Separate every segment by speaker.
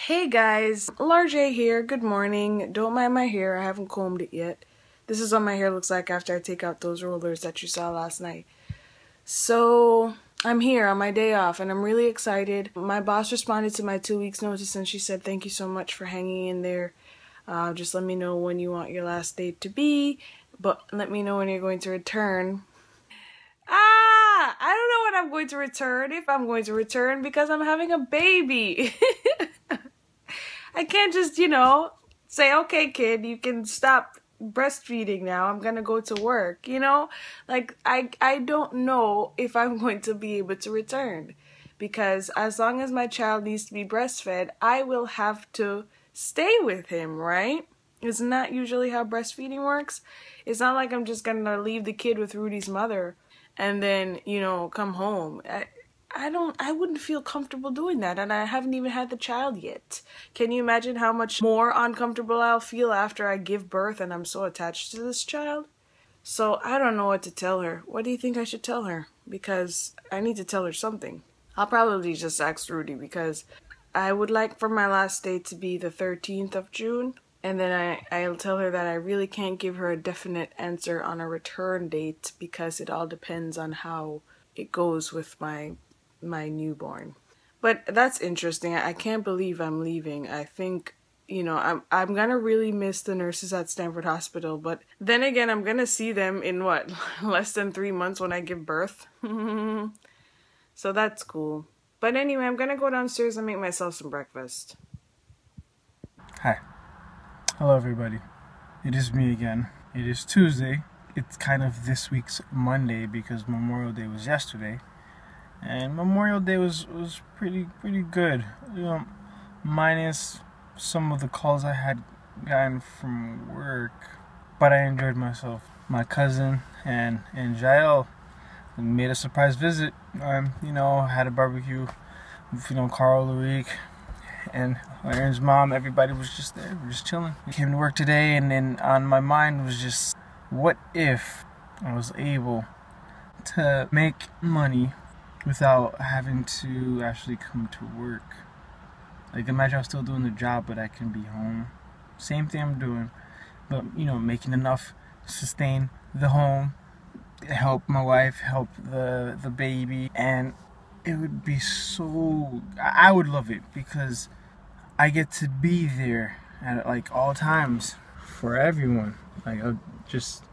Speaker 1: Hey guys, Larjay here. Good morning. Don't mind my hair. I haven't combed it yet. This is what my hair looks like after I take out those rollers that you saw last night. So I'm here on my day off and I'm really excited. My boss responded to my 2 weeks notice and she said thank you so much for hanging in there. Just let me know when you want your last date to be, but let me know when you're going to return. I don't know when I'm going to return, if I'm going to return, because I'm having a baby. I can't just, say, okay, kid, you can stop breastfeeding now. I'm gonna go to work, Like, I don't know if I'm going to be able to return. Because as long as my child needs to be breastfed, I will have to stay with him, right? Isn't that usually how breastfeeding works? It's not like I'm just gonna leave the kid with Rudy's mother and then, come home. I wouldn't feel comfortable doing that, and I haven't even had the child yet. Can you imagine how much more uncomfortable I'll feel after I give birth and I'm so attached to this child? So I don't know what to tell her. What do you think I should tell her? Because I need to tell her something. I'll probably just ask Rudy because I would like for my last date to be the 13th of June. And then I'll tell her that I really can't give her a definite answer on a return date because it all depends on how it goes with my newborn. But that's interesting. I can't believe I'm leaving. I think, I'm gonna really miss the nurses at Stanford Hospital, but then again, I'm gonna see them in what, less than 3 months when I give birth. So that's cool. But anyway, I'm gonna go downstairs and make myself some breakfast.
Speaker 2: Hi. Hello everybody. It is me again. It is Tuesday. It's kind of this week's Monday because Memorial Day was yesterday. And Memorial Day was pretty good. Minus some of the calls I had gotten from work. But I enjoyed myself. My cousin and Jael made a surprise visit. Had a barbecue with, Carl, Lurik, and Aaron's mom. Everybody was just there. We're just chilling. I came to work today and then on my mind was just, what if I was able to make money without having to actually come to work? Like, imagine I was still doing the job, but I can be home. Same thing I'm doing, but, making enough to sustain the home, help my wife, help the baby, and it would be so... I would love it because I get to be there at, all times for everyone. I'll just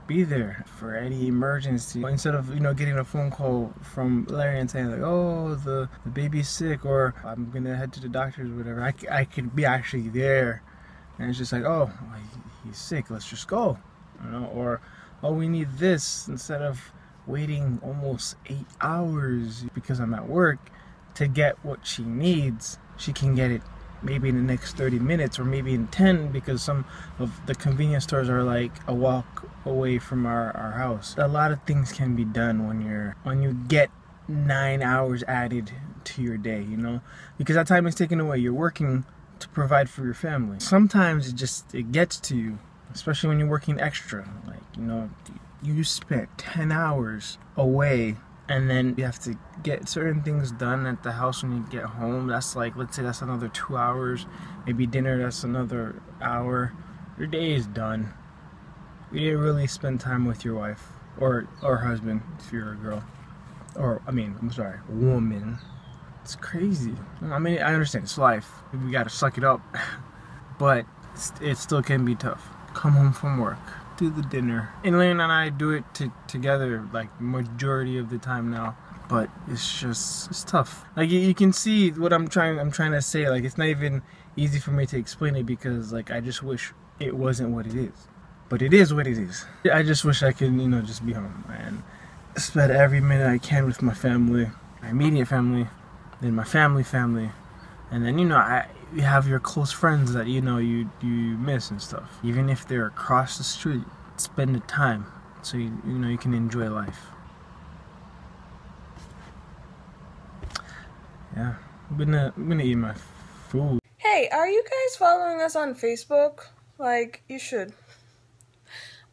Speaker 2: be there for any emergency instead of getting a phone call from Larianne saying oh, the baby's sick or I'm gonna head to the doctor's or whatever. I could be actually there and it's just oh, he's sick, let's just go, or oh, we need this, instead of waiting almost 8 hours because I'm at work to get what she needs. She can get it maybe in the next 30 minutes or maybe in 10 because some of the convenience stores are a walk away from our house. A lot of things can be done when you get 9 hours added to your day, because that time is taken away. You're working to provide for your family. Sometimes it gets to you, especially when you're working extra. You spent 10 hours away and then you have to get certain things done at the house when you get home. That's let's say that's another 2 hours. Maybe dinner, that's another hour. Your day is done. You didn't really spend time with your wife or husband if you're a girl. Woman. It's crazy. I understand, it's life. We gotta suck it up. But it still can be tough. Come home from work, do the dinner. And Larianne and I do it together majority of the time now. But it's tough. You can see what I'm trying to say. It's not even easy for me to explain it because I just wish it wasn't what it is. But it is what it is. I just wish I could, just be home and spend every minute I can with my family, my immediate family, then my family, and then you have your close friends that you miss and stuff. Even if they're across the street, spend the time so you can enjoy life. Yeah, I'm gonna eat my food.
Speaker 1: Hey, are you guys following us on Facebook? You should.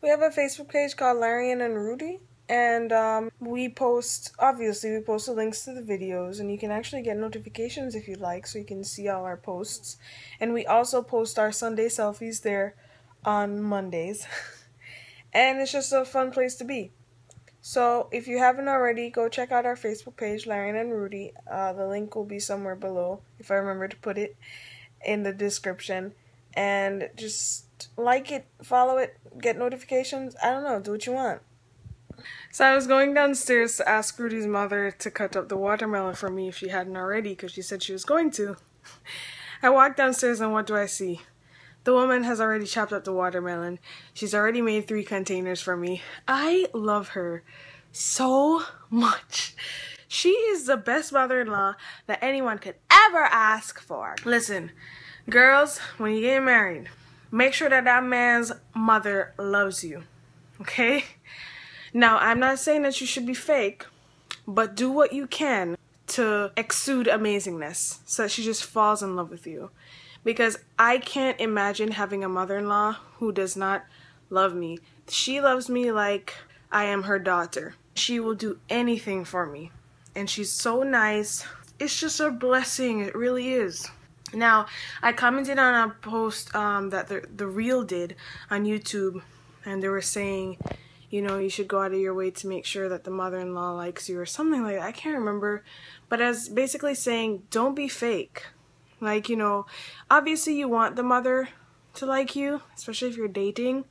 Speaker 1: We have a Facebook page called Larianne and Roody. And we post the links to the videos, and you can actually get notifications if you like, so you can see all our posts. And we also post our Sunday selfies there on Mondays. And it's just a fun place to be. So if you haven't already, go check out our Facebook page, Larianne and Roody. The link will be somewhere below, if I remember to put it in the description. And just like it, follow it, get notifications. I don't know, do what you want. So I was going downstairs to ask Rudy's mother to cut up the watermelon for me if she hadn't already, because she said she was going to. I walked downstairs and what do I see? The woman has already chopped up the watermelon. She's already made 3 containers for me. I love her so much. She is the best mother-in-law that anyone could ever ask for. Listen, girls, when you get married, make sure that that man's mother loves you, okay? Now, I'm not saying that you should be fake, but do what you can to exude amazingness so that she just falls in love with you. Because I can't imagine having a mother-in-law who does not love me. She loves me like I am her daughter. She will do anything for me. And she's so nice. It's just a blessing. It really is. Now, I commented on a post that the Reel did on YouTube, and they were saying, you know, you should go out of your way to make sure that the mother-in-law likes you or something like that. I can't remember. But as basically saying, don't be fake. Like, you know, obviously you want the mother to like you, especially if you're dating,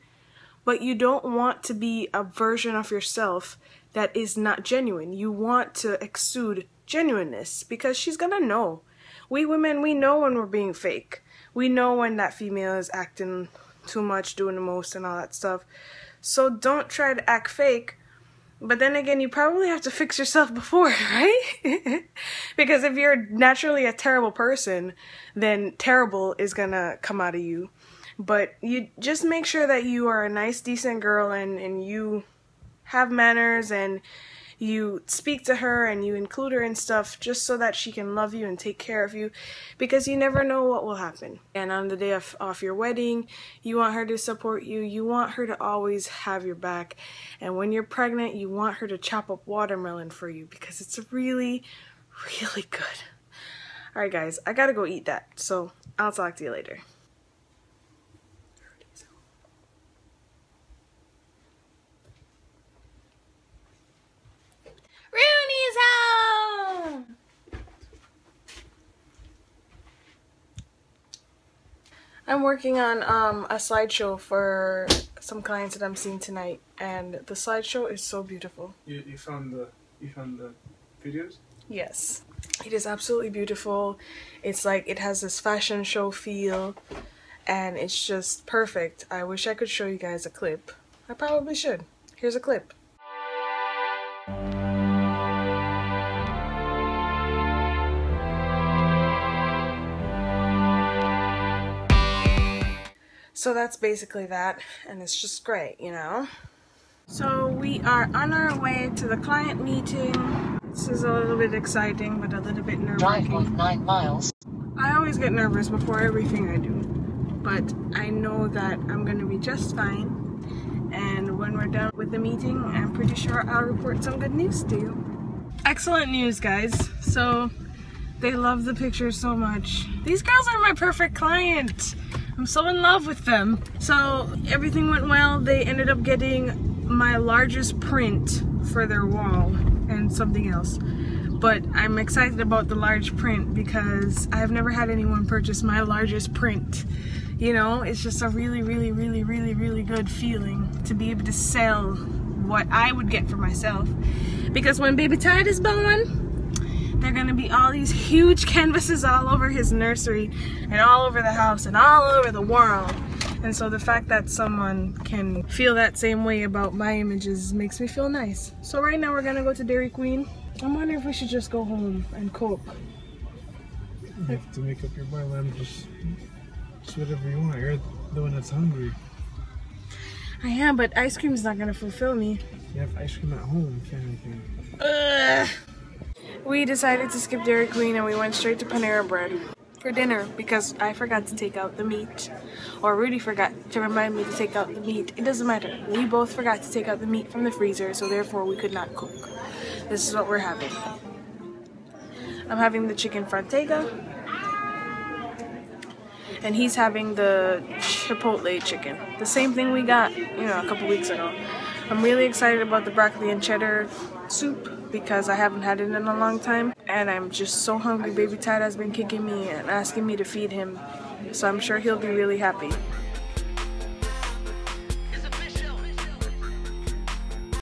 Speaker 1: but you don't want to be a version of yourself that is not genuine. You want to exude genuineness because she's gonna know. We women, we know when we're being fake. We know when that female is acting too much, doing the most and all that stuff. So don't try to act fake. But then again, you probably have to fix yourself before, right? Because if you're naturally a terrible person, then terrible is gonna come out of you. But you just make sure that you are a nice, decent girl and you have manners and you speak to her and you include her in stuff just so that she can love you and take care of you, because you never know what will happen. And on the day of your wedding, you want her to support you. You want her to always have your back. And when you're pregnant, you want her to chop up watermelon for you because it's really, really good. Alright guys, I gotta go eat that. So I'll talk to you later. Roody's home! I'm working on a slideshow for some clients that I'm seeing tonight, and the slideshow is so beautiful.
Speaker 2: You found the videos?
Speaker 1: Yes. It is absolutely beautiful. It's like it has this fashion show feel, and it's just perfect. I wish I could show you guys a clip. I probably should. Here's a clip. So that's basically that, and it's just great, you know? So we are on our way to the client meeting. This is a little bit exciting, but a little bit nerve-wracking.
Speaker 3: Drive 9 miles.
Speaker 1: I always get nervous before everything I do, but I know that I'm gonna be just fine. And when we're done with the meeting, I'm pretty sure I'll report some good news to you. Excellent news, guys. So they love the pictures so much. These girls are my perfect client. I'm so in love with them. So everything went well. They ended up getting my largest print for their wall and something else. But I'm excited about the large print because I've never had anyone purchase my largest print. You know, it's just a really, really, really, really, really good feeling to be able to sell what I would get for myself. Because when Baby Todd is born, there are going to be all these huge canvases all over his nursery and all over the house and all over the world. And so the fact that someone can feel that same way about my images makes me feel nice. So right now we're going to go to Dairy Queen. I'm wondering if we should just go home and cook.
Speaker 2: You have to make up your mind, just whatever you want. You're the one that's hungry.
Speaker 1: I am, but ice cream is not going to fulfill me.
Speaker 2: You have ice cream at home, if anything.
Speaker 1: We decided to skip Dairy Queen and we went straight to Panera Bread. for dinner because I forgot to take out the meat, or Rudy forgot to remind me to take out the meat. It doesn't matter. We both forgot to take out the meat from the freezer, so therefore we could not cook. This is what we're having. I'm having the chicken frantega, and he's having the chipotle chicken. The same thing we got, a couple weeks ago. I'm really excited about the broccoli and cheddar soup because I haven't had it in a long time, and I'm just so hungry. Baby Tad has been kicking me and asking me to feed him, so I'm sure he'll be really happy.